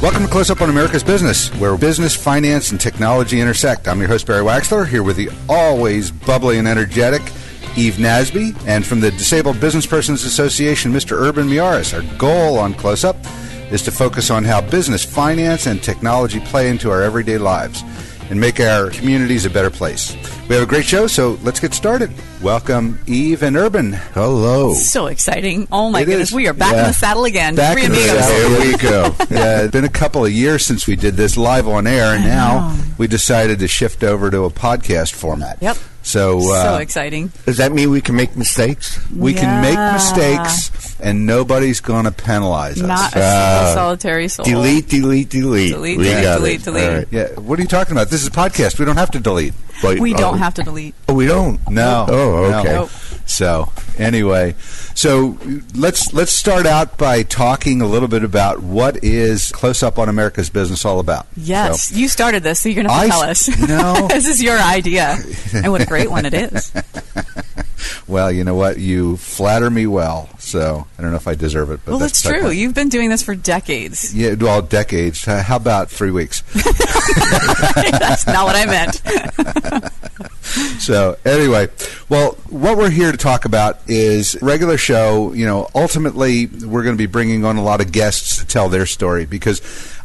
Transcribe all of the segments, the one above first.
Welcome to Close Up on America's Business, where business, finance, and technology intersect. I'm your host, Barry Waxler, here with the always bubbly and energetic Eve Nasby, and from the Disabled Business Persons Association, Mr. Urban Miyares. Our goal on Close Up is to focus on how business, finance, and technology play into our everyday lives and make our communities a better place. We have a great show, so let's get started. Welcome, Eve and Urban. Hello. So exciting. Oh, my It goodness. is. We are back in the saddle again. Back Three in the amigos. saddle. Here we go. Yeah, it's been a couple of years since we did this live on air, and now we decided to shift over to a podcast format. Yep. So exciting. Does that mean we can make mistakes? We can make mistakes, and nobody's going to penalize us. Not a single solitary soul. Delete. Delete, We got it. delete. All right. Yeah. What are you talking about? This is a podcast. We don't have to delete. We don't have to delete. Oh, we don't? No. Oh, okay. Nope. So anyway, let's start out by talking a little bit about what is Close Up on America's Business all about. Yes. So, You started this, so you're going to have to tell us. No. This is your idea. And what a great one it is. Well, you know what? You flatter me well, so I don't know if I deserve it. But Well, that's true. okay. You've been doing this for decades. Yeah, well, decades. How about 3 weeks? That's not what I meant. So anyway, well, what we're here to talk about is regular show. You know, ultimately, we're going to be bringing on a lot of guests to tell their story, because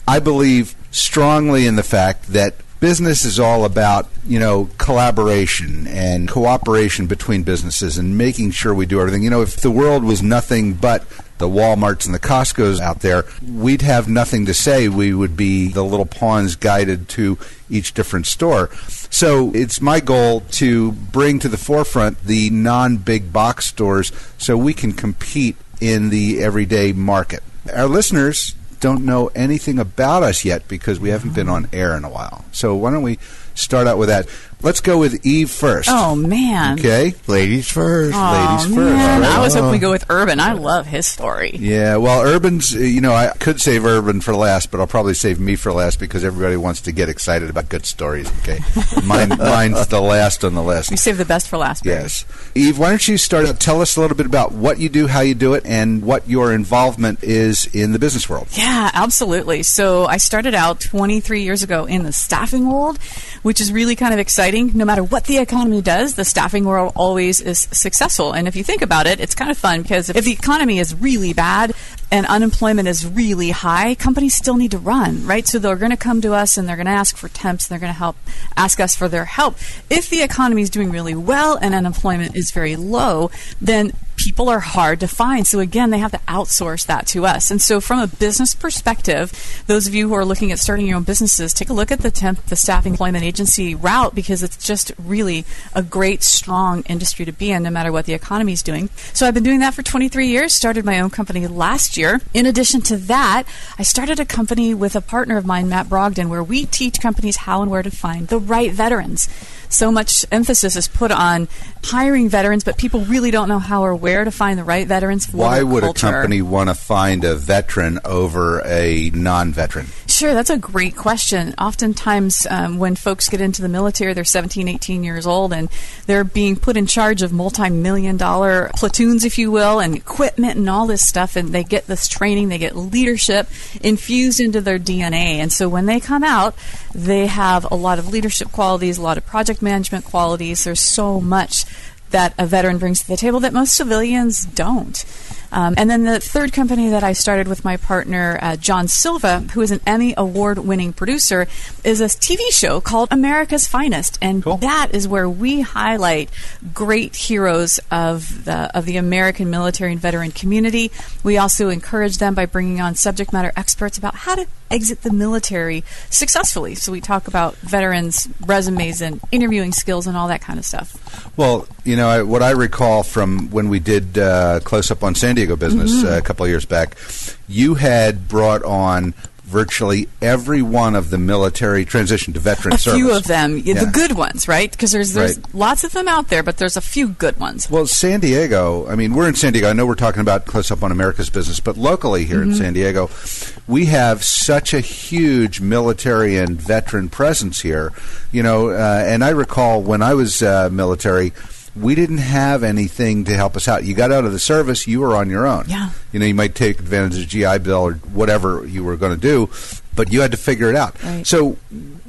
I believe strongly in the fact that business is all about, you know, collaboration and cooperation between businesses and making sure we do everything. You know, if the world was nothing but the Walmarts and the Costcos out there, we'd have nothing to say. We would be the little pawns guided to each different store. So it's my goal to bring to the forefront the non-big box stores so we can compete in the everyday market. Our listeners don't know anything about us yet because we haven't been on air in a while. So why don't we start out with that? Let's go with Eve first. Oh, man. Okay? Ladies first. Oh, Ladies first. man. Right? I was hoping we go with Urban. I love his story. Yeah, well, Urban's, you know, I could save Urban for last, but I'll probably save me for last because everybody wants to get excited about good stories, okay? Mine's the last on the list. You saved the best for last, Barry. Yes. Eve, why don't you start out, tell us a little bit about what you do, how you do it, and what your involvement is in the business world. Yeah, absolutely. So I started out 23 years ago in the staffing world, which is really kind of exciting. No matter what the economy does, the staffing world always is successful. And if you think about it, it's kind of fun because if the economy is really bad and unemployment is really high, companies still need to run, right? So they're going to come to us and they're going to ask for temps and they're going to ask us for their help. If the economy is doing really well and unemployment is very low, then people are hard to find. So again, they have to outsource that to us. And so from a business perspective, those of you who are looking at starting your own businesses, take a look at the staffing employment agency route, because it's just really a great, strong industry to be in no matter what the economy is doing. So I've been doing that for 23 years, started my own company last year. In addition to that, I started a company with a partner of mine, Matt Brogdon, where we teach companies how and where to find the right veterans. So much emphasis is put on hiring veterans, but people really don't know how or where to find the right veterans for Why their would culture. a company want to find a veteran over a non-veteran? Sure, that's a great question. Oftentimes, when folks get into the military, they're 17, 18 years old, and they're being put in charge of multi-million-dollar platoons, if you will, and equipment and all this stuff, and they get this training, they get leadership infused into their DNA. And so when they come out, they have a lot of leadership qualities, a lot of project management qualities. There's so much that a veteran brings to the table that most civilians don't. And then the third company that I started with my partner, John Silva, who is an Emmy Award-winning producer, is a TV show called America's Finest. And that is where we highlight great heroes of the American military and veteran community. We also encourage them by bringing on subject matter experts about how to exit the military successfully. So we talk about veterans' resumes and interviewing skills and all that kind of stuff. Well, you know, what I recall from when we did Close Up on San Diego Business a couple of years back, you had brought on virtually every one of the military transition to veteran service. A few of them, the good ones, right? Because there's Right. lots of them out there, but there's a few good ones. Well, San Diego, I mean, we're in San Diego. I know we're talking about Close Up on America's Business, but locally here in San Diego, we have such a huge military and veteran presence here. You know, and I recall when I was military, we didn't have anything to help us out. You got out of the service, you were on your own. Yeah. You might take advantage of GI Bill or whatever you were going to do, but you had to figure it out. Right. So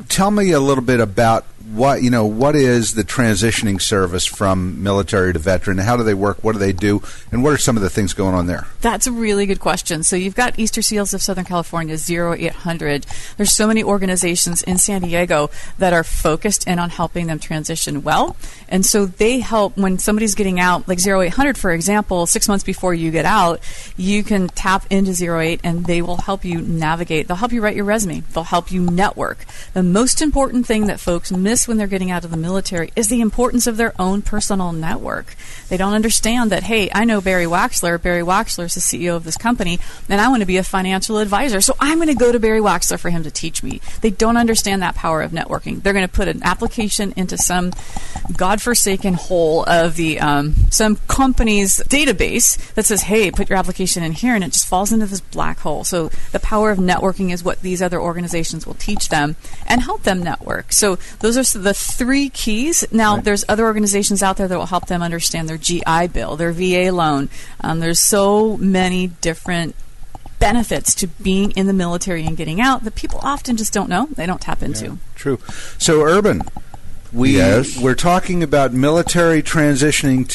tell me a little bit about what is the transitioning service from military to veteran? How do they work? What do they do? And what are some of the things going on there? That's a really good question. So you've got Easter Seals of Southern California, 0800. There's so many organizations in San Diego that are focused in on helping them transition well. And so they help when somebody's getting out, like 0800, for example, 6 months before you get out, you can tap into 08 and they will help you navigate. They'll help you write your resume. They'll help you network. The most important thing that folks miss when they're getting out of the military is the importance of their own personal network. They don't understand that, hey, I know Barry Waxler. Barry Waxler is the CEO of this company, and I want to be a financial advisor, so I'm going to go to Barry Waxler for him to teach me. They don't understand that power of networking. They're going to put an application into some godforsaken hole of the some company's database that says, hey, put your application in here, and it just falls into this black hole. So the power of networking is what these other organizations will teach them and help them network. So those are the three keys. Now, right. There's other organizations out there that will help them understand their GI Bill, their VA loan. There's so many different benefits to being in the military and getting out that people often just don't know. They don't tap into. Yeah, true. So, Urban, we're talking about military transitioning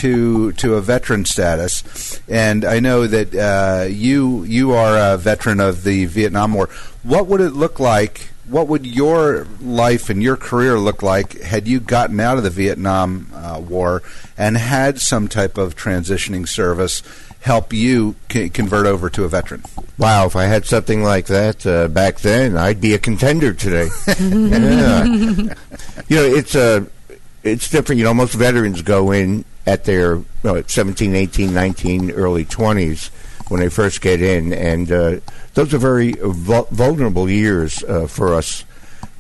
to a veteran status, and I know that you are a veteran of the Vietnam War. What would it look like? What would your life and your career look like had you gotten out of the Vietnam War and had some type of transitioning service help you convert over to a veteran? Wow, if I had something like that back then, I'd be a contender today. Yeah. It's different. Most veterans go in at their 17, 18, 19, early 20s when they first get in, and those are very vulnerable years for us.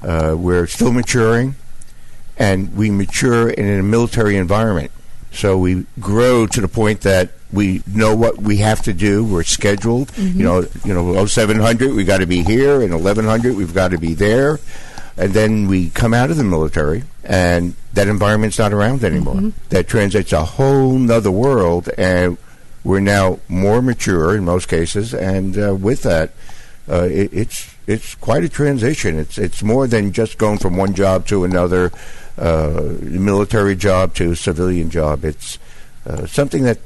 We're still maturing, and we mature in a military environment. So we grow to the point that we know what we have to do. We're scheduled. Mm-hmm. 0700 we got to be here, and 1100 we've got to be there. And then we come out of the military, and that environment's not around anymore. Mm-hmm. That translates a whole nother world, and we're now more mature in most cases. And with that, it's quite a transition. It's more than just going from one job to another, military job to civilian job. It's something that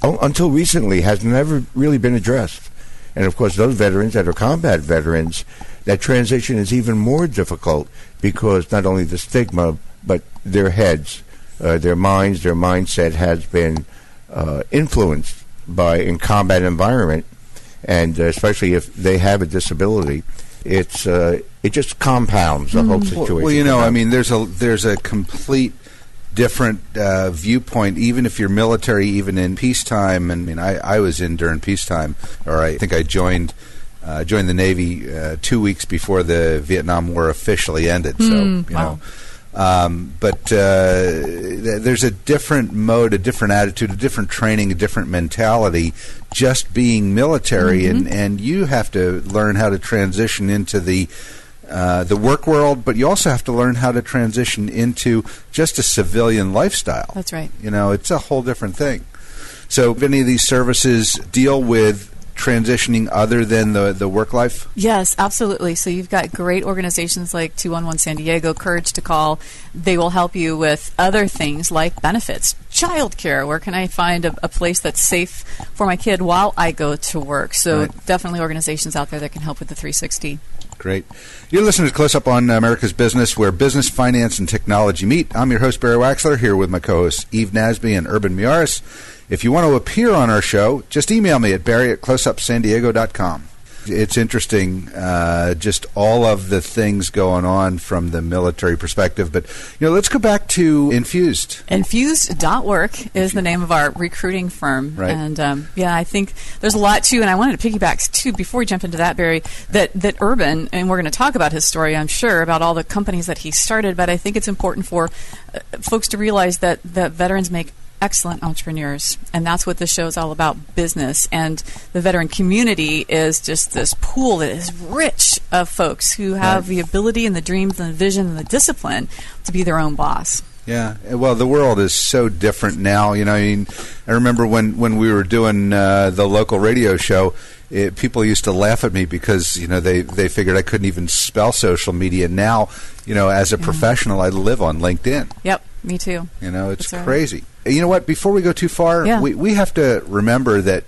until recently has never really been addressed. And of course, those veterans that are combat veterans, that transition is even more difficult because not only the stigma, but their heads, their minds, their mindset has been influenced by in combat environment, and especially if they have a disability, it just compounds the whole situation. Well, there's a complete different viewpoint, even if you're military, even in peacetime. I was in during peacetime, or I think I joined the Navy 2 weeks before the Vietnam War officially ended. Wow. But there's a different mode, a different attitude, a different training, a different mentality, just being military, mm-hmm. and you have to learn how to transition into the work world, but you also have to learn how to transition into just a civilian lifestyle. That's right. It's a whole different thing. So, if any of these services deal with transitioning other than the work life? Yes, absolutely. So you've got great organizations like 211 San Diego, Courage to Call. They will help you with other things like benefits, childcare. Where can I find a place that's safe for my kid while I go to work? So right. Definitely organizations out there that can help with the 360. Great. You're listening to Close Up on America's Business, where business, finance, and technology meet. I'm your host, Barry Waxler, here with my co-hosts Eve Nasby and Urban Miyares. If you want to appear on our show, just email me at barry@closeupsandiego.com. It's interesting, just all of the things going on from the military perspective. But, let's go back to Infused. Infused.work is the name of our recruiting firm. Right. And, I think there's a lot, too, and I wanted to piggyback, too, before we jump into that, Barry, that Urban, and we're going to talk about his story, I'm sure, about all the companies that he started, but I think it's important for folks to realize that veterans make excellent entrepreneurs, and that's what this show is all about, business. And the veteran community is just this pool that is rich of folks who have the ability and the dreams and the vision and the discipline to be their own boss. Yeah. Well, the world is so different now. I mean, I remember when we were doing the local radio show, people used to laugh at me because, they figured I couldn't even spell social media. Now, as a professional, I live on LinkedIn. Yep, me too. It's crazy. You know what? Before we go too far, we have to remember that,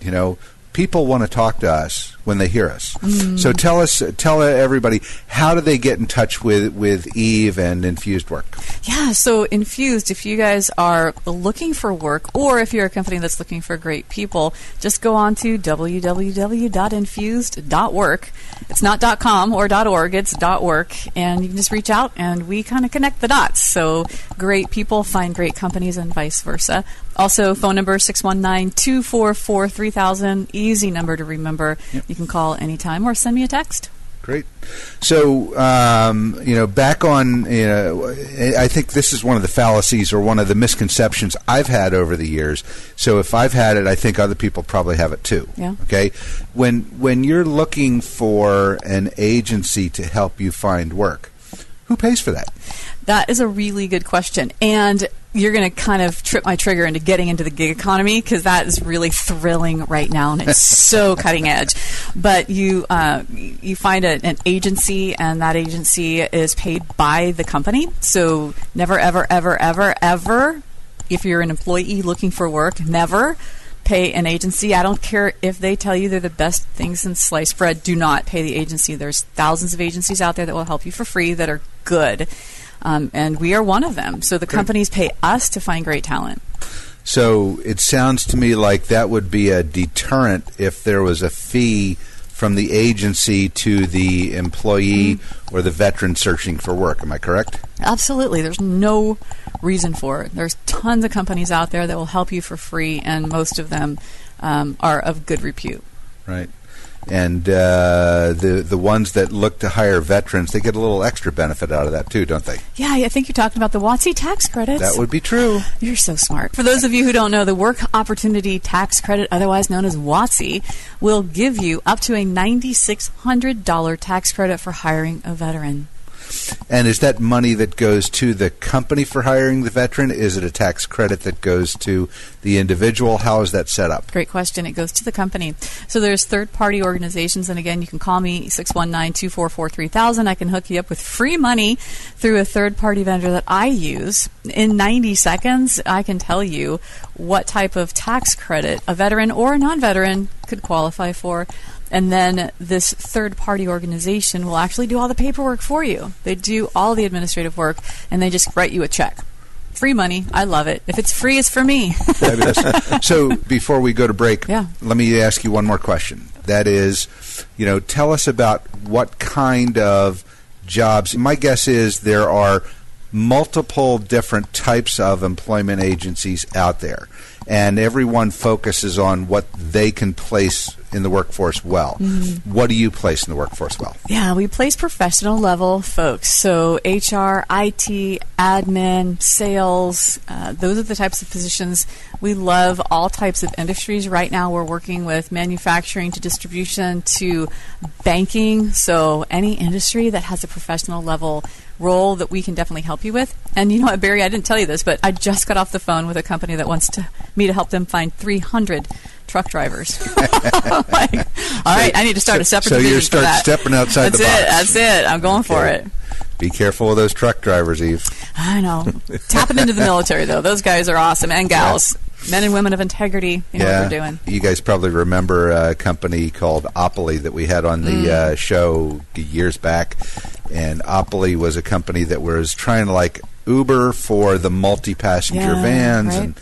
people want to talk to us when they hear us. So tell everybody, how do they get in touch with Eve and Infused Work? Yeah, so Infused, if you guys are looking for work, or if you're a company that's looking for great people, just go on to www.infused.work. It's not .com or .org, it's .work, and you can just reach out and we kind of connect the dots. So great people find great companies and vice versa. Also, phone number 619-244-3000, easy number to remember. Yep. You can call anytime or send me a text. Great. So, back on, I think this is one of the fallacies or one of the misconceptions I've had over the years. So if I've had it, I think other people probably have it too. Yeah. Okay? When you're looking for an agency to help you find work, who pays for that? That is a really good question. And you're going to kind of trip my trigger into getting into the gig economy, because that is really thrilling right now, and it's so cutting edge. But you find an agency, and that agency is paid by the company. So never, ever, ever, ever, ever, if you're an employee looking for work, never pay an agency. I don't care if they tell you they're the best thing since sliced bread. Do not pay the agency. There's thousands of agencies out there that will help you for free that are good. And we are one of them. So the companies pay us to find great talent. So it sounds to me like that would be a deterrent if there was a fee from the agency to the employee or the veteran searching for work. Am I correct? Absolutely. There's no reason for it. There's tons of companies out there that will help you for free, and most of them are of good repute. Right. And the ones that look to hire veterans, they get a little extra benefit out of that too, don't they? Yeah, I think you're talking about the WOTC tax credits. That would be true. You're so smart. For those of you who don't know, the Work Opportunity Tax Credit, otherwise known as WOTC, will give you up to a $9,600 tax credit for hiring a veteran. And is that money that goes to the company for hiring the veteran? Is it a tax credit that goes to the individual? How is that set up? Great question. It goes to the company. So there's third-party organizations, and again, you can call me 619-244-3000. I can hook you up with free money through a third-party vendor that I use. In 90 seconds, I can tell you what type of tax credit a veteran or a non-veteran could qualify for. And then this third-party organization will actually do all the paperwork for you. They do all the administrative work, and they just write you a check. Free money. I love it. If it's free, it's for me. Fabulous. So before we go to break, let me ask you one more question. That is, tell us about what kind of jobs. My guess is there are multiple different types of employment agencies out there, and everyone focuses on what they can place in the workforce well. What do you place in the workforce well? Yeah, we place professional level folks. So HR, IT, admin, sales, those are the types of positions. We love all types of industries. Right now we're working with manufacturing to distribution to banking. So any industry that has a professional level role that we can definitely help you with. And you know what, Barry, I didn't tell you this, but I just got off the phone with a company that wants me to help them find 300 truck drivers. All right, I need to start a separate division for that. So you start stepping outside the box. That's it. I'm going for it. Be careful of those truck drivers, Eve. I know. Tapping into the military, though. Those guys are awesome. And gals. Yeah. Men and women of integrity. You know what they're doing. You guys probably remember a company called Opoly that we had on the show years back. And Opoly was a company that was trying to like Uber for the multi-passenger vans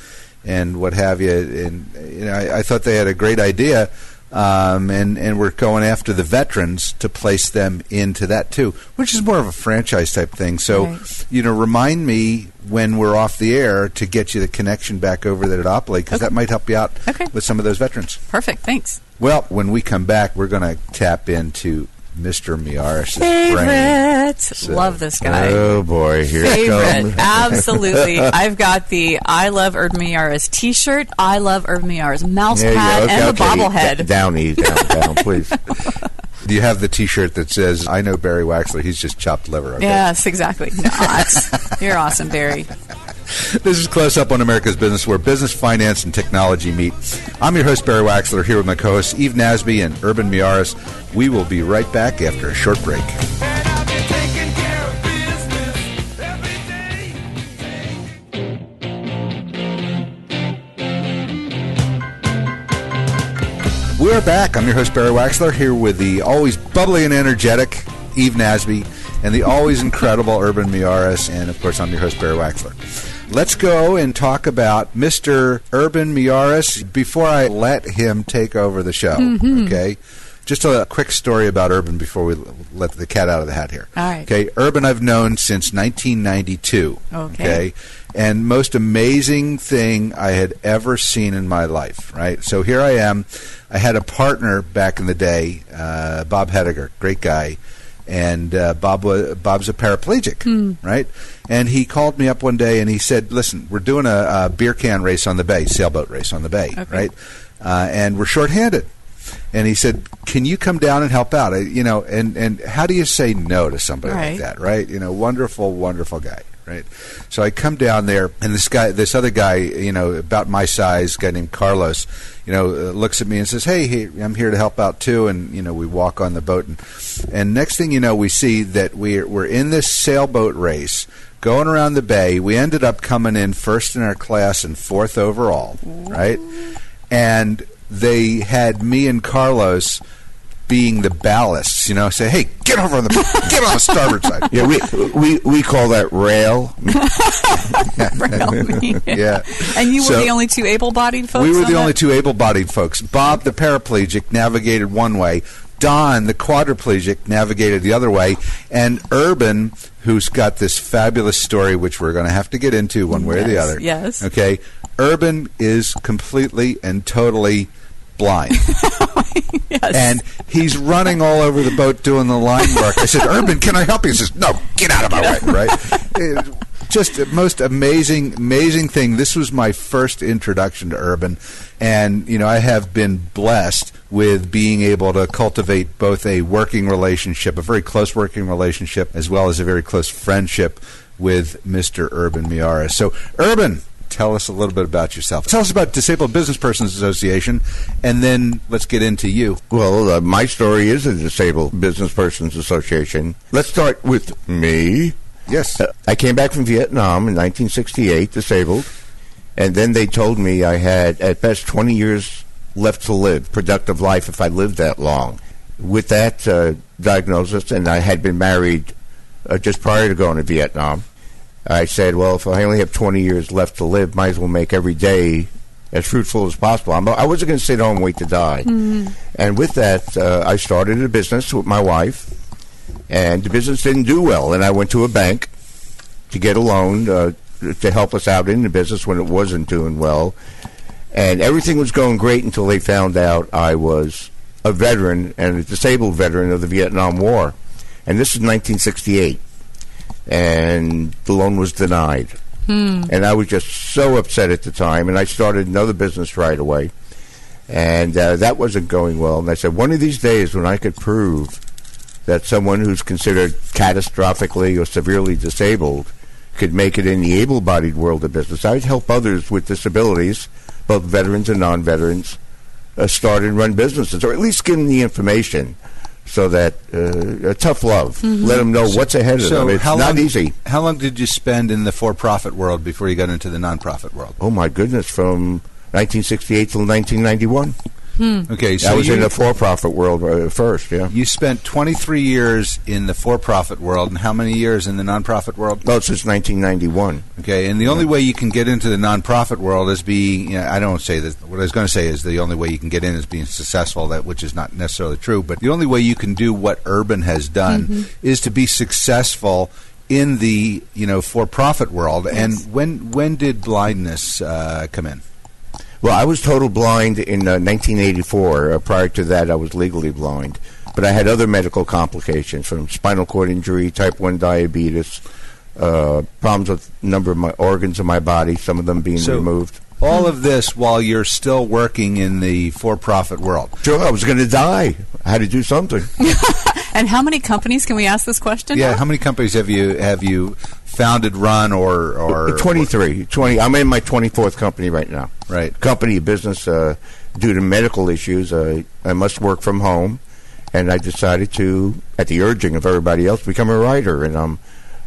and what have you. And I thought they had a great idea. And we're going after the veterans to place them into that too, which is more of a franchise type thing. So, remind me when we're off the air to get you the connection back over there at Opoly, because that might help you out with some of those veterans. Perfect. Thanks. Well, when we come back, we're going to tap into Mr. Miyares' brain. So, love this guy. Oh, boy. Here it comes. Absolutely. I've got the I Love Urban Miyares t-shirt, I Love Urban Miyares mouse pad, and the bobblehead. Down, please. Do you have the t-shirt that says, I know Barry Waxler, he's just chopped liver? Okay. Yes, exactly. You're awesome, Barry. This is Close Up on America's Business, where business, finance, and technology meet. I'm your host, Barry Waxler, here with my co-hosts, Eve Nasby and Urban Miyares. We will be right back after a short break. We are back. I'm your host, Barry Waxler, here with the always bubbly and energetic Eve Nasby and the always incredible Urban Miyares. And, of course, I'm your host, Barry Waxler. Let's go and talk about Mr. Urban Miyares before I let him take over the show, okay? Just a quick story about Urban before we let the cat out of the hat here. All right. Okay, Urban I've known since 1992. Okay. And most amazing thing I had ever seen in my life, right? So here I am. I had a partner back in the day, Bob Hediger, great guy. And Bob's a paraplegic, right? And he called me up one day and he said, listen, we're doing a beer can race on the bay, sailboat race on the bay, right? And we're shorthanded. And he said, can you come down and help out? And how do you say no to somebody like that, right? Wonderful, wonderful guy, right? So I come down there, and this other guy, about my size, a guy named Carlos, looks at me and says, hey, I'm here to help out too. And, we walk on the boat. And next thing you know, we see that we're in this sailboat race going around the bay. We ended up coming in first in our class and fourth overall, right? And they had me and Carlos being the ballasts, say, hey, get over on the starboard side. Yeah, we call that rail. Yeah. And you were the only two able-bodied folks? We were the only two able-bodied folks. Bob, the paraplegic, navigated one way. Don, the quadriplegic, navigated the other way. And Urban, who's got this fabulous story, which we're going to have to get into one way or the other. Yes. Okay. Urban is completely and totally blind. Yes. And he's running all over the boat doing the line work. I said, Urban, can I help you? He says, no, get out of my way, right? Just the most amazing thing. This was my first introduction to Urban. And, I have been blessed with being able to cultivate both a working relationship, a very close working relationship, as well as a very close friendship with Mr. Urban Miyares. So, Urban, tell us a little bit about yourself. Tell us about Disabled Business Persons Association, and then let's get into you. Well, my story is a Disabled Business Persons Association. Let's start with me. Yes. I came back from Vietnam in 1968, disabled, and then they told me I had, at best, 20 years left to live, productive life, if I lived that long. With that diagnosis, and I had been married just prior to going to Vietnam, I said, well, if I only have 20 years left to live, might as well make every day as fruitful as possible. I wasn't going to sit home and wait to die. And with that, I started a business with my wife, and the business didn't do well. And I went to a bank to get a loan to help us out in the business when it wasn't doing well. And everything was going great until they found out I was a veteran, and a disabled veteran of the Vietnam War. And this is 1968. And the loan was denied. And I was just so upset at the time, and I started another business right away. And that wasn't going well. And I said, one of these days when I could prove that someone who's considered catastrophically or severely disabled could make it in the able-bodied world of business, I'd help others with disabilities, both veterans and non-veterans, start and run businesses, or at least give them the information. So that tough love. Let them know what's ahead of them. It's not easy. How long did you spend in the for-profit world before you got into the non-profit world? Oh, my goodness, from 1968 till 1991. Okay, so I was in the for-profit world first, yeah. You spent 23 years in the for-profit world, and how many years in the non-profit world? Oh, since 1991. Okay, and the only way you can get into the non-profit world is I don't say that, what I was going to say is the only way you can get in is being successful, which is not necessarily true, but the only way you can do what Urban has done is to be successful in the for-profit world. Yes. And when did blindness come in? Well, I was total blind in 1984. Prior to that, I was legally blind. But I had other medical complications from spinal cord injury, type 1 diabetes, problems with a number of my organs in my body, some of them being removed. All of this while you're still working in the for-profit world. Sure, I was going to die. I had to do something. And how many companies, can we ask this question? Yeah, now? how many companies have you founded, run, or 23. 20. I'm in my 24th company right now. Right. Company business, due to medical issues, I must work from home, and I decided to, at the urging of everybody else, become a writer, and I'm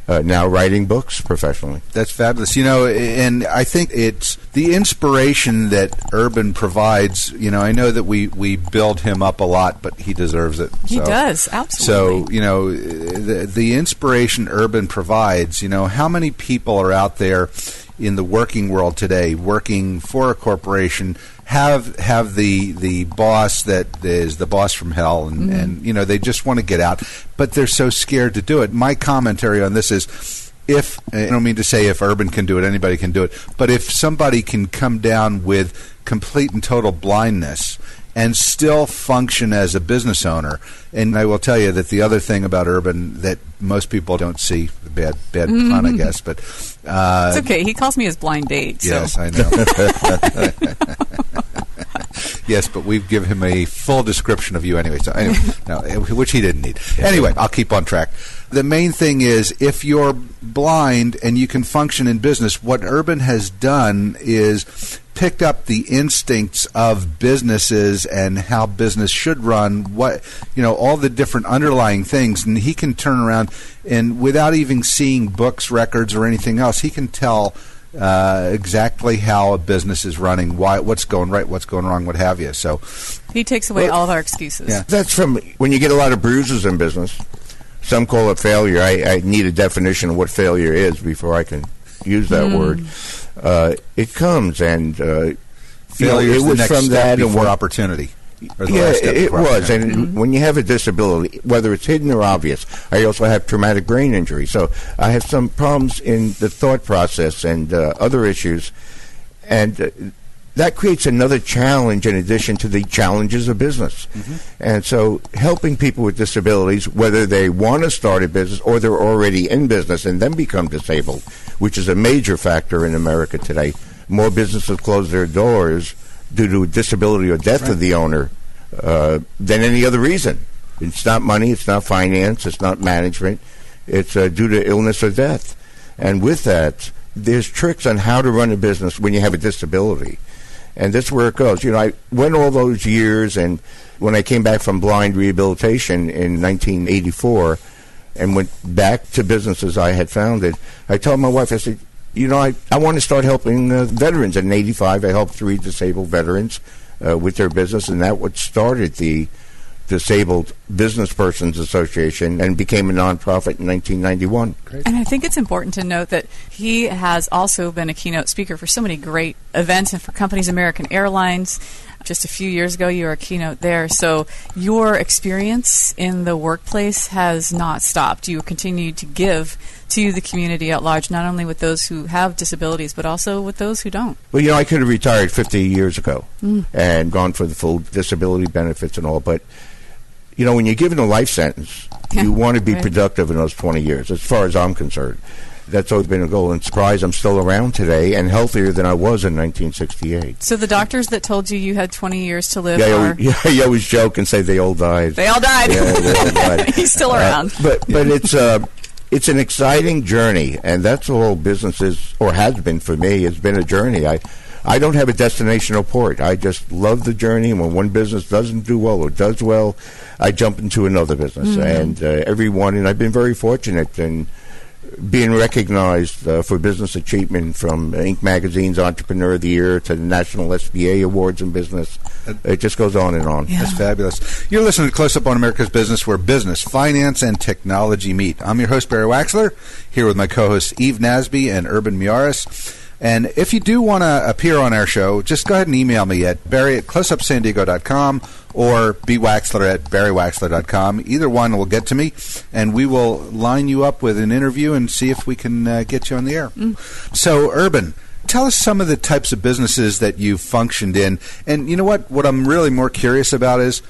now writing books professionally. That's fabulous. And I think it's the inspiration that Urban provides. I know that we build him up a lot, but he deserves it. He does, absolutely. So, the inspiration Urban provides, how many people are out there in the working world today, working for a corporation, have the boss that is the boss from hell, and they just want to get out, but they're so scared to do it. My commentary on this is, I don't mean to say if Urban can do it, anybody can do it, but if somebody can come down with complete and total blindness and still function as a business owner. And I will tell you that the other thing about Urban that most people don't see, bad pun, I guess, but it's okay. He calls me his blind date. So. Yes, I know. Yes, but we've given him a full description of you anyway. So which he didn't need. Anyway, I'll keep on track. The main thing is, if you're blind and you can function in business, what Urban has done is picked up the instincts of businesses and how business should run, all the different underlying things, and he can turn around and, without even seeing books, records, or anything else, he can tell exactly how a business is running, what's going right, what's going wrong, what have you. So he takes away all of our excuses. Yeah. That's from when you get a lot of bruises in business. Some call it failure. I need a definition of what failure is before I can use that word. It comes, and failure is the next from step that before opportunity. Yeah, it was. And when you have a disability, whether it's hidden or obvious, I also have traumatic brain injury. So I have some problems in the thought process and other issues. And that creates another challenge in addition to the challenges of business. And so helping people with disabilities, whether they want to start a business or they're already in business and then become disabled, which is a major factor in America today. More businesses close their doors due to disability or death of the owner than any other reason. It's not money, it's not finance, it's not management. It's due to illness or death. And with that, there's tricks on how to run a business when you have a disability. And that's where it goes. I went all those years, and when I came back from blind rehabilitation in 1984 and went back to businesses I had founded, I told my wife, I said, I want to start helping veterans. And in 85, I helped 3 disabled veterans with their business, and that what started the Disabled Business Persons Association and became a nonprofit in 1991. Great. And I think it's important to note that he has also been a keynote speaker for so many great events and for companies, American Airlines. Just a few years ago, you were a keynote there. So your experience in the workplace has not stopped. You continue to give to the community at large, not only with those who have disabilities, but also with those who don't. Well, I could have retired 50 years ago and gone for the full disability benefits and all, but when you're given a life sentence, you want to be productive in those 20 years, as far as I'm concerned. That's always been a goal. And surprise, I'm still around today and healthier than I was in 1968. So the doctors that told you had 20 years to live you always joke and say they all died. They all died. Yeah, they all died. He's still around. But it's an exciting journey, and that's all business is, or has been for me. It's been a journey. I don't have a destination or port. I just love the journey. And when one business doesn't do well or does well, I jump into another business. And and I've been very fortunate in being recognized for business achievement from Inc. Magazine's Entrepreneur of the Year to the National SBA Awards in business. It just goes on and on. Yeah. That's fabulous. You're listening to Close Up on America's Business, where business, finance, and technology meet. I'm your host, Barry Waxler, here with my co-hosts Eve Nasby and Urban Miyares. And if you do want to appear on our show, just go ahead and email me at barry@closeupsandiego.com or bwaxler@barrywaxler.com. Either one will get to me, and we will line you up with an interview and see if we can get you on the air. So, Urban, tell us some of the types of businesses that you've functioned in. And you know what? What I'm really more curious about is,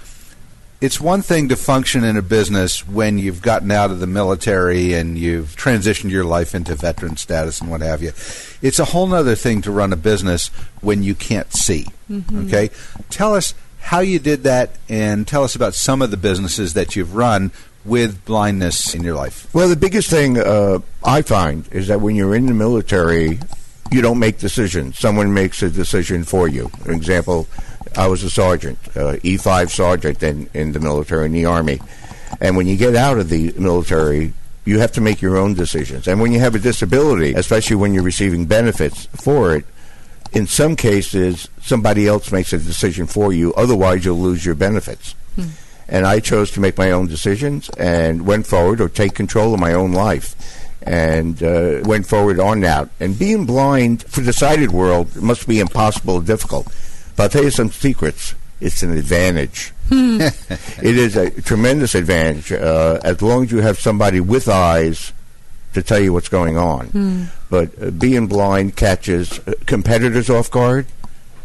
it's one thing to function in a business when you've gotten out of the military and you've transitioned your life into veteran status and what have you. It's a whole other thing to run a business when you can't see. Okay? Tell us how you did that, and tell us about some of the businesses that you've run with blindness in your life. Well, the biggest thing I find is that when you're in the military, you don't make decisions. Someone makes a decision for you. For example, I was a sergeant, E5 sergeant in the military, in the Army. And when you get out of the military, you have to make your own decisions. And when you have a disability, especially when you're receiving benefits for it, in some cases, somebody else makes a decision for you. Otherwise, you'll lose your benefits. And I chose to make my own decisions and went forward, or take control of my own life, and went forward on that. And being blind for the sighted world must be impossible and difficult. But I'll tell you some secrets. It's an advantage. It is a tremendous advantage as long as you have somebody with eyes to tell you what's going on. But being blind catches competitors off guard,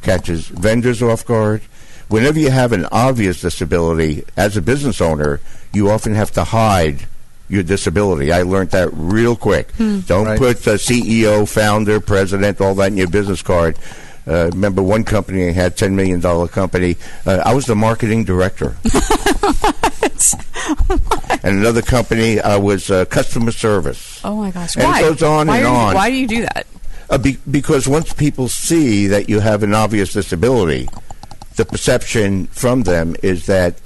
catches vendors off guard. Whenever you have an obvious disability, as a business owner, you often have to hide your disability. I learned that real quick. Don't put CEO, founder, president, all that in your business card. Remember one company I had, $10 million company. I was the marketing director. What? And another company, I was customer service. Oh, my gosh. And why? it goes on and on. Why do you do that? Because once people see that you have an obvious disability, the perception from them is that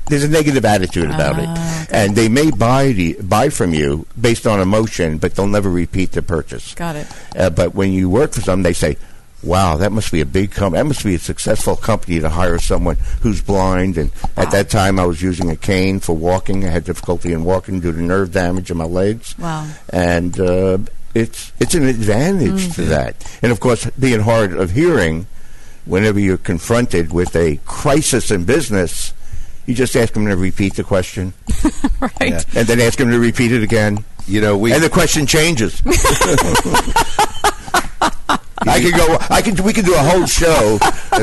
there's a negative attitude about it. Okay. And they may buy from you based on emotion, but they'll never repeat the purchase. Got it. But when you work for them, they say, wow, that must be a big company. That must be a successful company to hire someone who's blind. And at that time, I was using a cane for walking. I had difficulty in walking due to nerve damage in my legs. Wow. And it's an advantage to that. And, of course, being hard of hearing, whenever you're confronted with a crisis in business, you just ask them to repeat the question. Right. Yeah. And then ask them to repeat it again. You know, And the question changes. We could do a whole show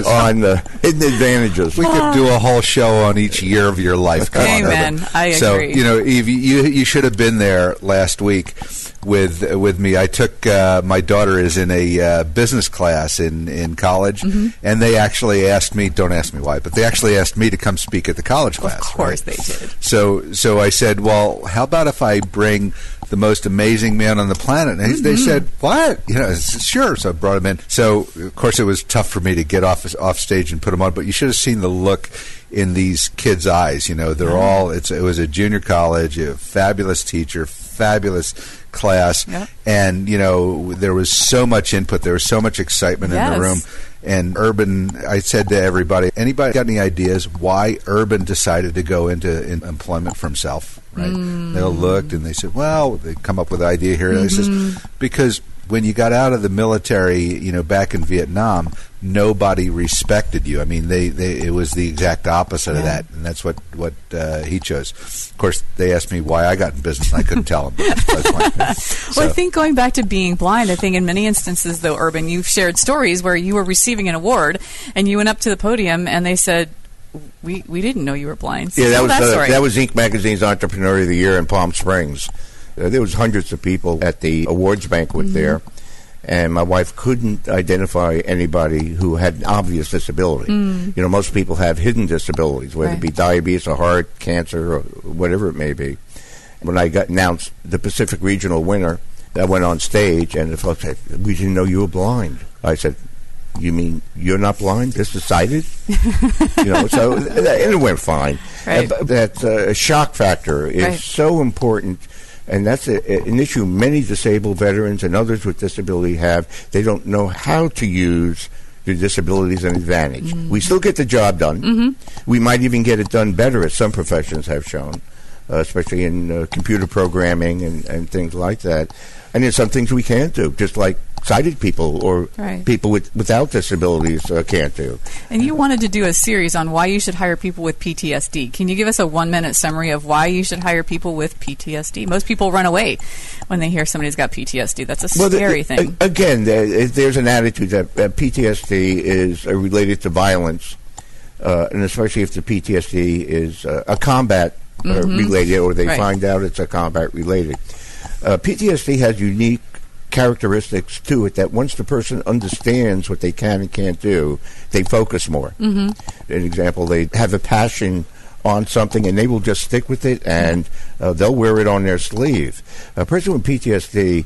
on hidden advantages. we could do a whole show on each year of your life. Come on, Amen. Urban. I So, agree. you know, Eve, you should have been there last week with me. I took my daughter is in a business class in college, and they actually asked me. Don't ask me why, but they actually asked me to come speak at the college class. Of course right? they did. So I said, well, how about if I bring the most amazing man on the planet? And they said, what? You know, I said, sure. So I brought him in. So, of course, it was tough for me to get off stage and put him on, but you should have seen the look in these kids' eyes. You know, they're all, it was a junior college, a fabulous teacher, fabulous class, and, you know, there was so much input, there was so much excitement in the room. And Urban, I said to everybody, anybody got any ideas why Urban decided to go into employment for himself? Right? They all looked and they said, well, they come up with an idea here. They says, because when you got out of the military, you know, back in Vietnam, nobody respected you. I mean, it was the exact opposite of that, and that's what he chose. Of course, they asked me why I got in business, and I couldn't tell them. That's fine. Well, I think going back to being blind, I think in many instances, though, Urban, you've shared stories where you were receiving an award, and you went up to the podium, and they said, we didn't know you were blind. So Yeah, story. that was Inc. Magazine's Entrepreneur of the Year in Palm Springs. There was hundreds of people at the awards banquet there, and my wife couldn't identify anybody who had an obvious disability. You know, most people have hidden disabilities, whether it be diabetes or heart, cancer, or whatever it may be. When I got announced the Pacific Regional winner, I went on stage, and the folks said, we didn't know you were blind. I said, you mean you're not blind? This is sighted? You know, so and it went fine. Right. That shock factor is so important. And that's an issue many disabled veterans and others with disability have. They don't know how to use their disability as an advantage. We still get the job done. We might even get it done better, as some professions have shown, especially in computer programming and things like that. And there's some things we can't do, just like sighted people or people without disabilities can't do. And you wanted to do a series on why you should hire people with PTSD. Can you give us a 1-minute summary of why you should hire people with PTSD? Most people run away when they hear somebody's got PTSD. That's a scary thing. Again, there's an attitude that PTSD is related to violence. and especially if the PTSD is a combat related, or they find out it's a combat related. PTSD has unique characteristics to it that once the person understands what they can and can't do, they focus more. An example, they have a passion on something and they will just stick with it, and they'll wear it on their sleeve. A person with PTSD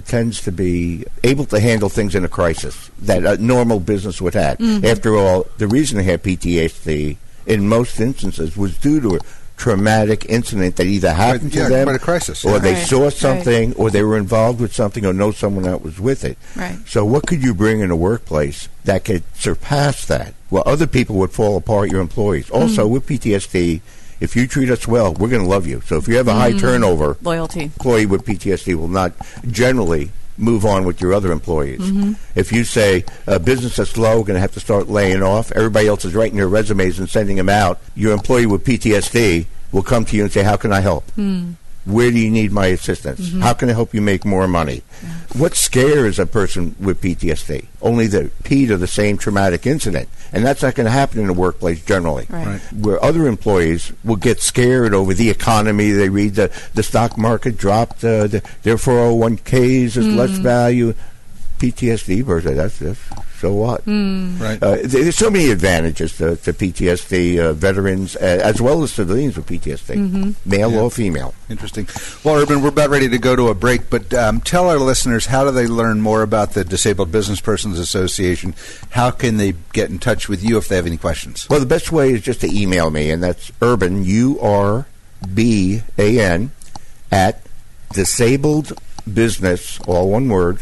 tends to be able to handle things in a crisis that a normal business would have. After all, the reason they have PTSD in most instances was due to a traumatic incident that either happened to them, a crisis, or they saw something, or they were involved with something, or know someone that was with it. So what could you bring in a workplace that could surpass that? Well, other people would fall apart, your employees. Also, with PTSD, if you treat us well, we're going to love you. So if you have a high turnover, loyalty, employee with PTSD will not generally move on with your other employees. If you say business is slow, we're going to have to start laying off, everybody else is writing their resumes and sending them out, your employee with PTSD will come to you and say, how can I help? Where do you need my assistance? How can I help you make more money? What scares a person with PTSD? Only the repeat of the same traumatic incident. And that's not going to happen in the workplace generally. Where other employees will get scared over the economy. They read the stock market dropped, their 401ks is less value. PTSD versus that's so what? There's so many advantages to PTSD veterans as well as civilians with PTSD, male or female. Interesting. Well, Urban, we're about ready to go to a break, but tell our listeners, how do they learn more about the Disabled Business Persons Association? How can they get in touch with you if they have any questions? Well, the best way is just to email me, and that's Urban, URBAN, at disabledbusiness, all one word,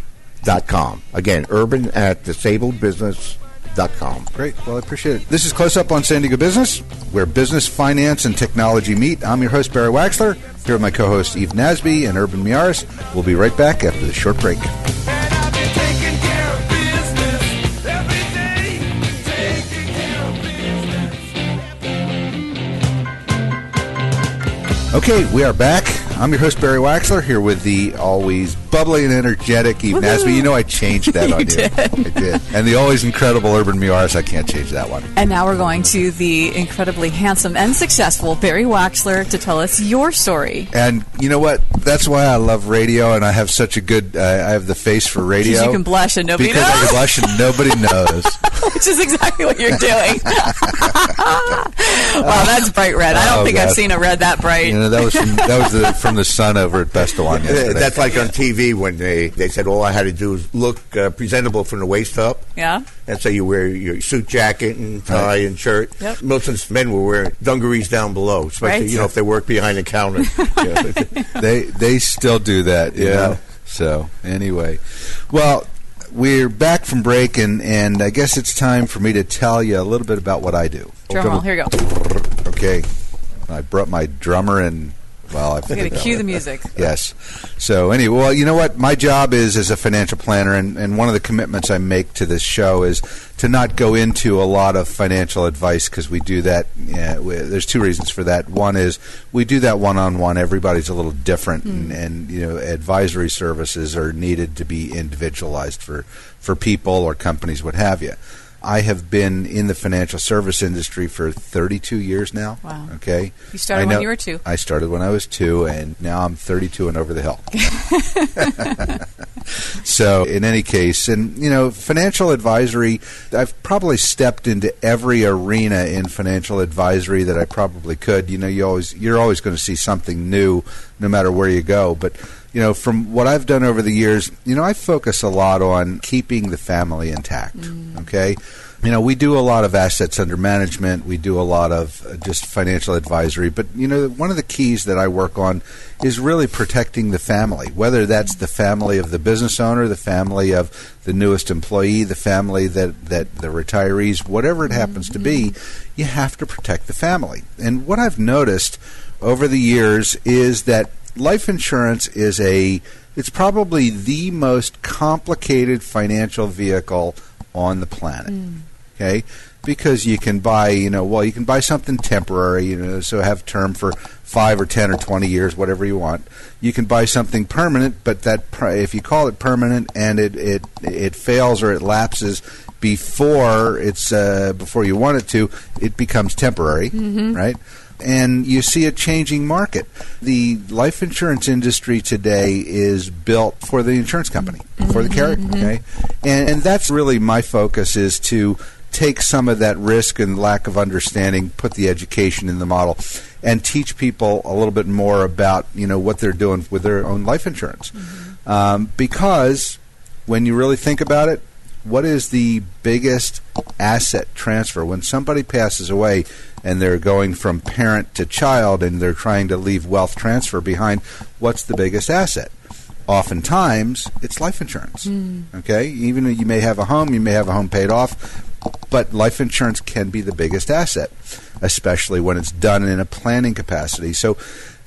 .com. Again, Urban at disabledbusiness.com. Great. Well, I appreciate it. This is Close Up on San Diego Business, where business, finance, and technology meet. I'm your host, Barry Waxler, here with my co-hosts Eve Nasby and Urban Miyares. We'll be right back after the short break. Okay, we are back. I'm your host, Barry Waxler, here with the always bubbly and energetic Eve Nasby. You know I changed that on you. I did. And the always incredible Urban Miyares, I can't change that one. And now we're going to the incredibly handsome and successful Barry Waxler to tell us your story. And you know what? That's why I love radio, and I have such a good, I have the face for radio. Because you can blush and nobody knows. Because I can blush and nobody knows. Which is exactly what you're doing. Wow, that's bright red. I don't think I've seen a red that bright. You know, that was from the sun over at Best of One yesterday. That's like on TV when they said all I had to do is look presentable from the waist up. Yeah. And so you wear your suit jacket and tie and shirt. Yep. Most of the men will wear dungarees down below, especially if they work behind the counter. They still do that. You know? So anyway, well, we're back from break, and I guess it's time for me to tell you a little bit about what I do. Drum roll. Here you go. Okay. I brought my drummer and... Well, I've got to cue the music. Yes. So anyway, well, you know what? My job is as a financial planner, and one of the commitments I make to this show is to not go into a lot of financial advice, because we do that. There's two reasons for that. One is we do that one-on-one. Everybody's a little different, and you know, advisory services are needed to be individualized for people or companies, what have you. I have been in the financial service industry for 32 years now. Wow. Okay. You started when you were 2. I started when I was 2, and now I'm 32 and over the hill. So in any case, and you know, financial advisory, I've probably stepped into every arena in financial advisory that I probably could. You know, you're always going to see something new no matter where you go. But you know, from what I've done over the years, you know, I focus a lot on keeping the family intact, okay? You know, we do a lot of assets under management. We do a lot of just financial advisory. But, you know, one of the keys that I work on is really protecting the family, whether that's the family of the business owner, the family of the newest employee, the family that the retirees, whatever it happens to be, you have to protect the family. And what I've noticed over the years is that life insurance is it's probably the most complicated financial vehicle on the planet. Okay? Because you can buy, you can buy something temporary, so have term for 5 or 10 or 20 years, whatever you want. You can buy something permanent, but that if you call it permanent and it fails or it lapses, before you want it to, it becomes temporary, right? And you see a changing market. The life insurance industry today is built for the insurance company, for the carrier, okay? And that's really my focus, is to take some of that risk and lack of understanding, put the education in the model, and teach people a little bit more about, what they're doing with their own life insurance. Because when you really think about it, what is the biggest asset transfer? When somebody passes away and they're going from parent to child and they're trying to leave wealth transfer behind, what's the biggest asset? Oftentimes, it's life insurance. Okay? Even though you may have a home paid off, but life insurance can be the biggest asset, especially when it's done in a planning capacity. So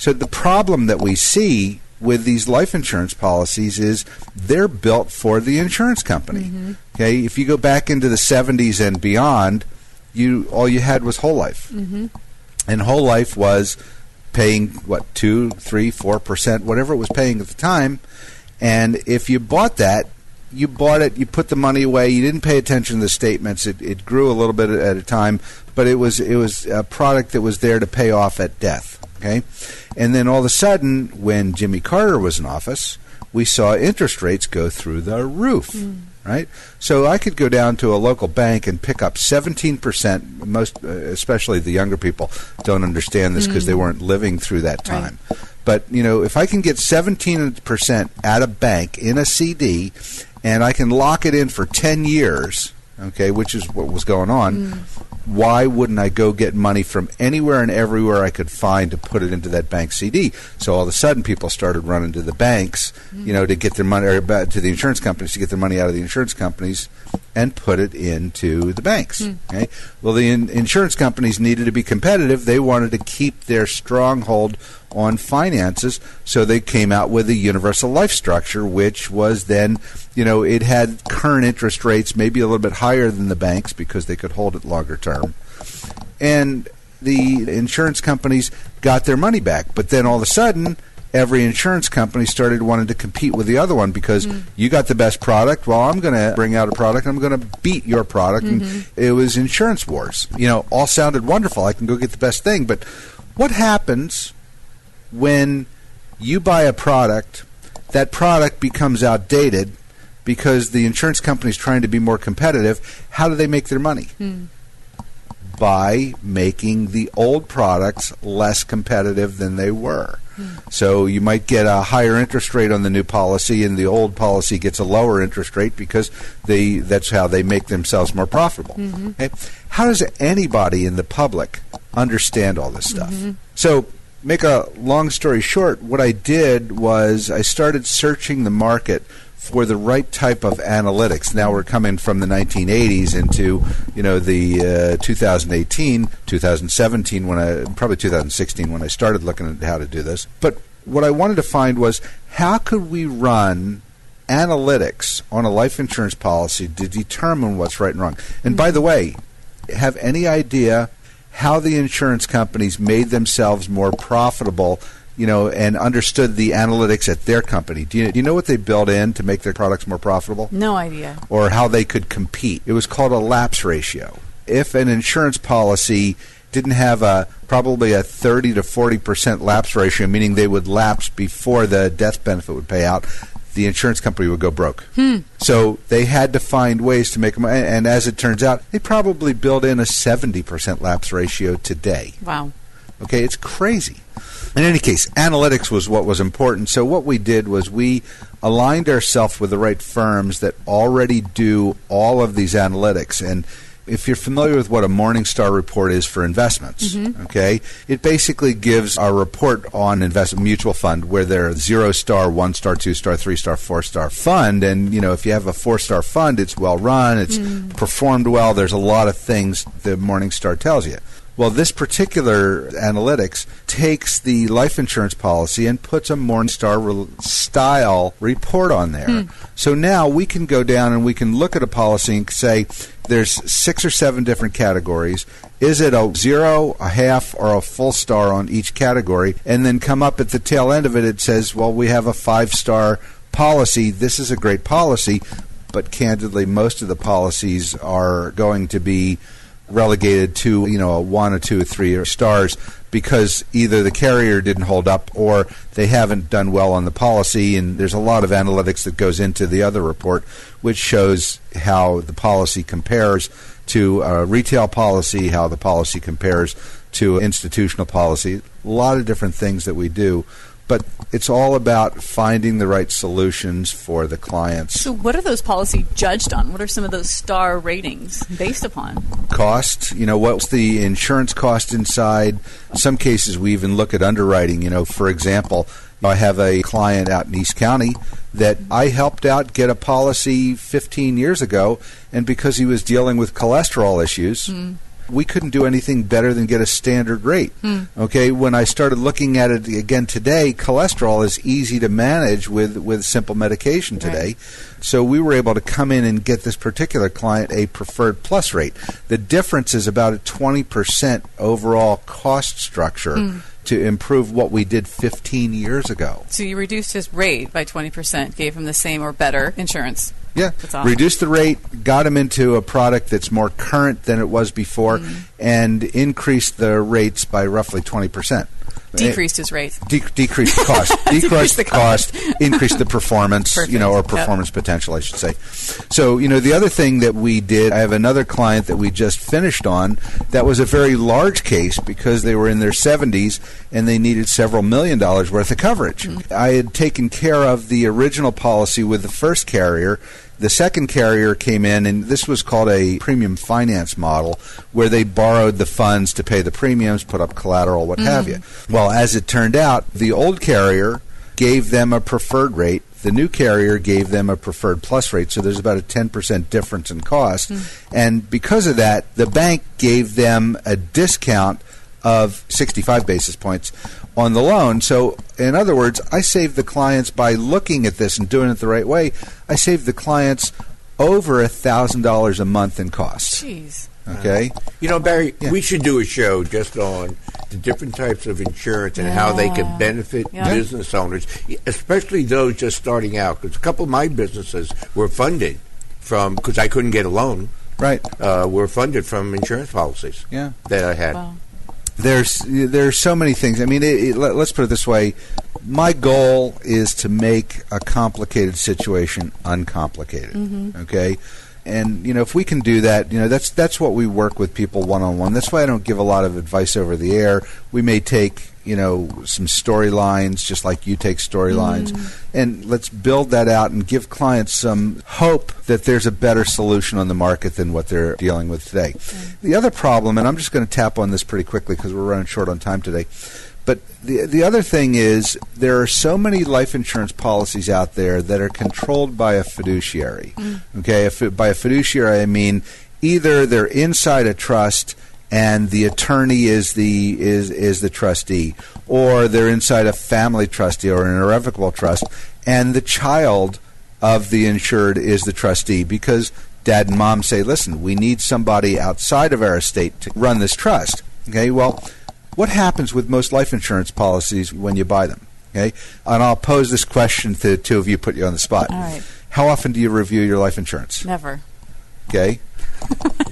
the problem that we see with these life insurance policies is they're built for the insurance company. Okay, if you go back into the 70s and beyond, all you had was whole life, and whole life was paying 2, 3, 4%, whatever it was paying at the time. And if you bought that, you bought it, you put the money away, you didn't pay attention to the statements. It grew a little bit at a time, but it was a product that was there to pay off at death. Okay, and then all of a sudden, when Jimmy Carter was in office, we saw interest rates go through the roof. Right, so I could go down to a local bank and pick up 17%. Most, especially the younger people, don't understand this because they weren't living through that time. Right. But if I can get 17% at a bank in a CD, and I can lock it in for 10 years, okay, which is what was going on. Why wouldn't I go get money from anywhere and everywhere I could find to put it into that bank CD? So all of a sudden, people started running to the banks, to get their money, or to the insurance companies to get their money out of the insurance companies and put it into the banks. Okay. Well, the insurance companies needed to be competitive. They wanted to keep their stronghold on finances, so they came out with a universal life structure, which was then, it had current interest rates, maybe a little bit higher than the banks because they could hold it longer term. And the insurance companies got their money back. But then all of a sudden, every insurance company started wanting to compete with the other one because you got the best product. Well, I'm going to bring out a product. I'm going to beat your product. And it was insurance wars. All sounded wonderful. I can go get the best thing. But what happens when you buy a product, that product becomes outdated because the insurance company is trying to be more competitive? How do they make their money? By making the old products less competitive than they were. So you might get a higher interest rate on the new policy, and the old policy gets a lower interest rate because that's how they make themselves more profitable. Okay? How does anybody in the public understand all this stuff? So, make a long story short, what I did was I started searching the market for the right type of analytics. Now we're coming from the 1980s into the 2018, 2017, probably 2016 when I started looking at how to do this. But what I wanted to find was, how could we run analytics on a life insurance policy to determine what's right and wrong? And by the way, have any idea how the insurance companies made themselves more profitable, and understood the analytics at their company? Do you know what they built in to make their products more profitable? No idea. Or how they could compete? It was called a lapse ratio. If an insurance policy didn't have probably a 30 to 40% lapse ratio, meaning they would lapse before the death benefit would pay out, the insurance company would go broke. So they had to find ways to make them, and as it turns out, they probably built in a 70% lapse ratio today. Wow. Okay, it's crazy. In any case, analytics was what was important. So what we did was we aligned ourselves with the right firms that already do all of these analytics. And if you're familiar with what a Morningstar report is for investments, okay, it basically gives a report on investment mutual fund where they're 0-star, 1-star, 2-star, 3-star, 4-star fund. And, if you have a 4-star fund, it's well run, it's performed well. There's a lot of things the Morningstar tells you. Well, this particular analytics takes the life insurance policy and puts a Morningstar style report on there. So now we can go down and we can look at a policy and say there's 6 or 7 different categories. Is it a 0, a half, or a full star on each category? And then come up at the tail end of it, it says, well, we have a 5-star policy. This is a great policy. but candidly, most of the policies are going to be relegated to, a 1 or 2 or 3 stars because either the carrier didn't hold up or they haven't done well on the policy. And there's a lot of analytics that goes into the other report, which shows how the policy compares to a retail policy, how the policy compares to institutional policy. A lot of different things that we do. But it's all about finding the right solutions for the clients. So what are those policies judged on? What are some of those star ratings based upon? Cost, what's the insurance cost inside? In some cases, we even look at underwriting. For example, I have a client out in East County that I helped out get a policy 15 years ago, and because he was dealing with cholesterol issues, we couldn't do anything better than get a standard rate. Okay, when I started looking at it again today, cholesterol is easy to manage with simple medication today. Right. So we were able to come in and get this particular client a preferred plus rate. The difference is about a 20% overall cost structure to improve what we did 15 years ago. So you reduced his rate by 20%, gave him the same or better insurance. Yeah, reduced the rate, got him into a product that's more current than it was before, and increased the rates by roughly 20%. Decreased his rate. Decreased the cost. Decreased the cost, increased the performance, Perfect. Or performance potential, I should say. So, the other thing that we did, I have another client that we just finished on that was a very large case because they were in their 70s and they needed several $1 million worth of coverage. I had taken care of the original policy with the first carrier. The second carrier came in, and this was called a premium finance model, where they borrowed the funds to pay the premiums, put up collateral, what have you. Well, as it turned out, the old carrier gave them a preferred rate. The new carrier gave them a preferred plus rate, so there's about a 10% difference in cost. And because of that, the bank gave them a discount of 65 basis points on the loan. So, in other words, I saved the clients by looking at this and doing it the right way. I saved the clients over $1,000 a month in costs. Jeez. Okay? Barry, we should do a show just on the different types of insurance and how they can benefit business owners, especially those just starting out. Because a couple of my businesses were funded because I couldn't get a loan. Right. Were funded from insurance policies that I had. Wow. There's so many things. I mean, let's put it this way. My goal is to make a complicated situation uncomplicated. Okay? And, if we can do that, that's what we work with people one-on-one. That's why I don't give a lot of advice over the air. We may take, some storylines, just like you take storylines, and let's build that out and give clients some hope that there's a better solution on the market than what they're dealing with today. The other problem, and I'm just going to tap on this pretty quickly because we're running short on time today, but the other thing is there are so many life insurance policies out there that are controlled by a fiduciary. Okay, by a fiduciary I mean either they're inside a trust and the attorney is the trustee, or they're inside a family trustee or an irrevocable trust, and the child of the insured is the trustee because dad and mom say, listen, we need somebody outside of our estate to run this trust. Okay, well, what happens with most life insurance policies when you buy them? Okay, and I'll pose this question to the two of you, put you on the spot. All right. How often do you review your life insurance? Never. Okay.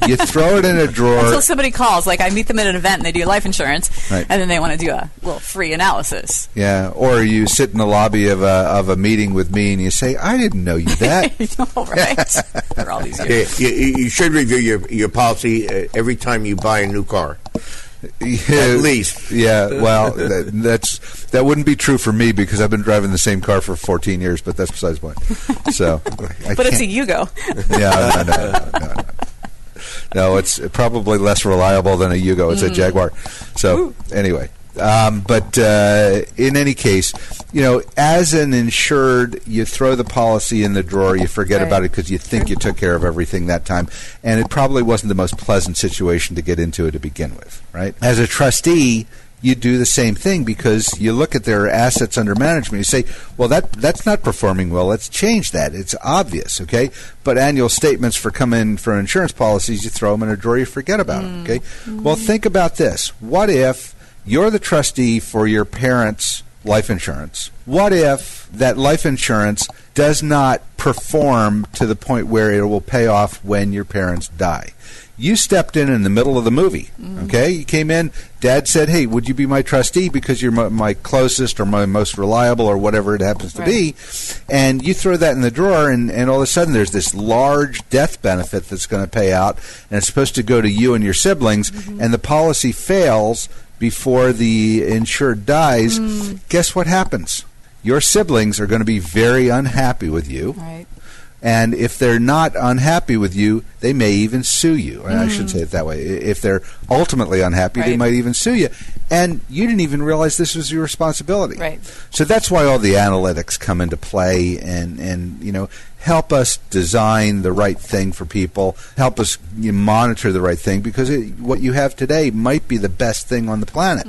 You throw it in a drawer. Until somebody calls, like I meet them at an event and they do life insurance, Right. and then they want to do a little free analysis. Yeah, or you sit in the lobby of a meeting with me and you say, I didn't know you that. All right. For all these years. You should review your policy every time you buy a new car. At least. Yeah, well, that wouldn't be true for me because I've been driving the same car for 14 years, but that's besides the point. So, But it's a Yugo. Yeah, no, it's probably less reliable than a Yugo. It's a Jaguar. So, anyway. But in any case, as an insured, you throw the policy in the drawer, you forget about it because you think you took care of everything that time, and it probably wasn't the most pleasant situation to get into to begin with, right? As a trustee, you do the same thing because you look at their assets under management. You say, well, that's not performing well. Let's change that. It's obvious, okay? But annual statements for insurance policies, you throw them in a drawer, you forget about them, okay? Well, think about this. What if you're the trustee for your parents' life insurance. What if that life insurance does not perform to the point where it will pay off when your parents die? You stepped in the middle of the movie, okay? You came in, Dad said, hey, would you be my trustee because you're my closest or my most reliable or whatever it happens to be? And you throw that in the drawer, and all of a sudden there's this large death benefit that's going to pay out, and it's supposed to go to you and your siblings, and the policy fails before the insured dies. Guess what happens? Your siblings are going to be very unhappy with you. Right. And if they're not unhappy with you, they may even sue you. I should say it that way. If they're ultimately unhappy, they might even sue you. And you didn't even realize this was your responsibility. Right. So that's why all the analytics come into play and help us design the right thing for people, help us monitor the right thing, because what you have today might be the best thing on the planet.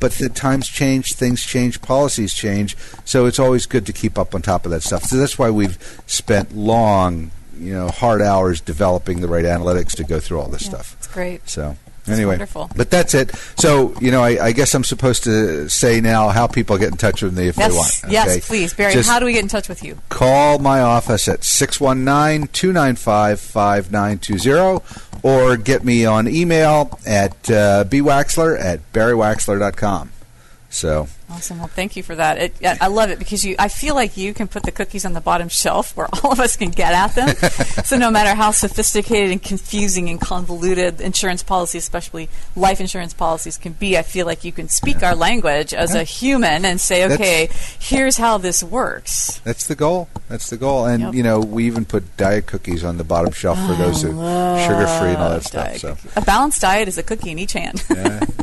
But the times change, things change, policies change, so it's always good to keep up on top of that stuff. So that's why we've spent long, hard hours developing the right analytics to go through all this stuff. It's great. So anyway, wonderful. But that's it. So, I guess I'm supposed to say now how people get in touch with me if they want. Okay? Yes, please. Barry, Just how do we get in touch with you? call my office at 619-295-5920 or get me on email at bwaxler@barrywaxler.com. So Awesome. Well, thank you for that. I love it because I feel like you can put the cookies on the bottom shelf where all of us can get at them. So no matter how sophisticated and confusing and convoluted insurance policies, especially life insurance policies, can be, I feel like you can speak our language as a human and say, okay, here's how this works. That's the goal. That's the goal. And, we even put diet cookies on the bottom shelf for those who sugar-free and all that stuff. So a balanced diet is a cookie in each hand.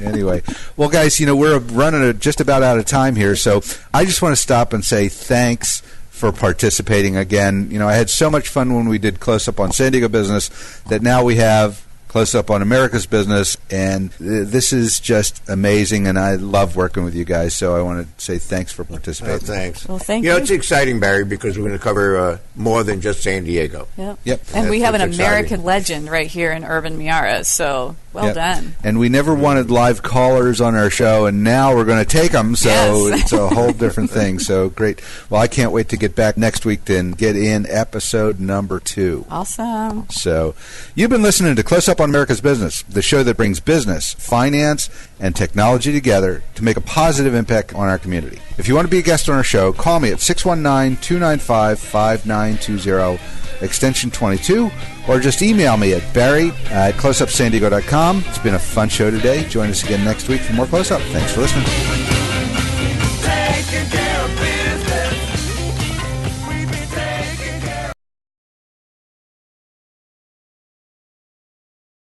Anyway. Well, guys, we're running just about out of time here, so I just want to stop and say thanks for participating again. I had so much fun when we did Close Up on San Diego Business that now we have Close Up on America's Business, and this is just amazing, and I love working with you guys, so I want to say thanks for participating. Thanks. Well, thank you. It's exciting, Barry, because we're going to cover more than just San Diego. Yep. And we have an exciting. American legend right here in urban Miyares, so well done. And we never wanted live callers on our show, and now we're going to take them, so it's a whole different thing. So great. Well, I can't wait to get back next week and get in episode number 2. Awesome. So you've been listening to Close Up on America's Business, the show that brings business, finance, and technology together to make a positive impact on our community. If you want to be a guest on our show, call me at 619-295-5920, extension 22, or just email me at barry@closeupsandiego.com. It's been a fun show today. Join us again next week for more Close Up. Thanks for listening.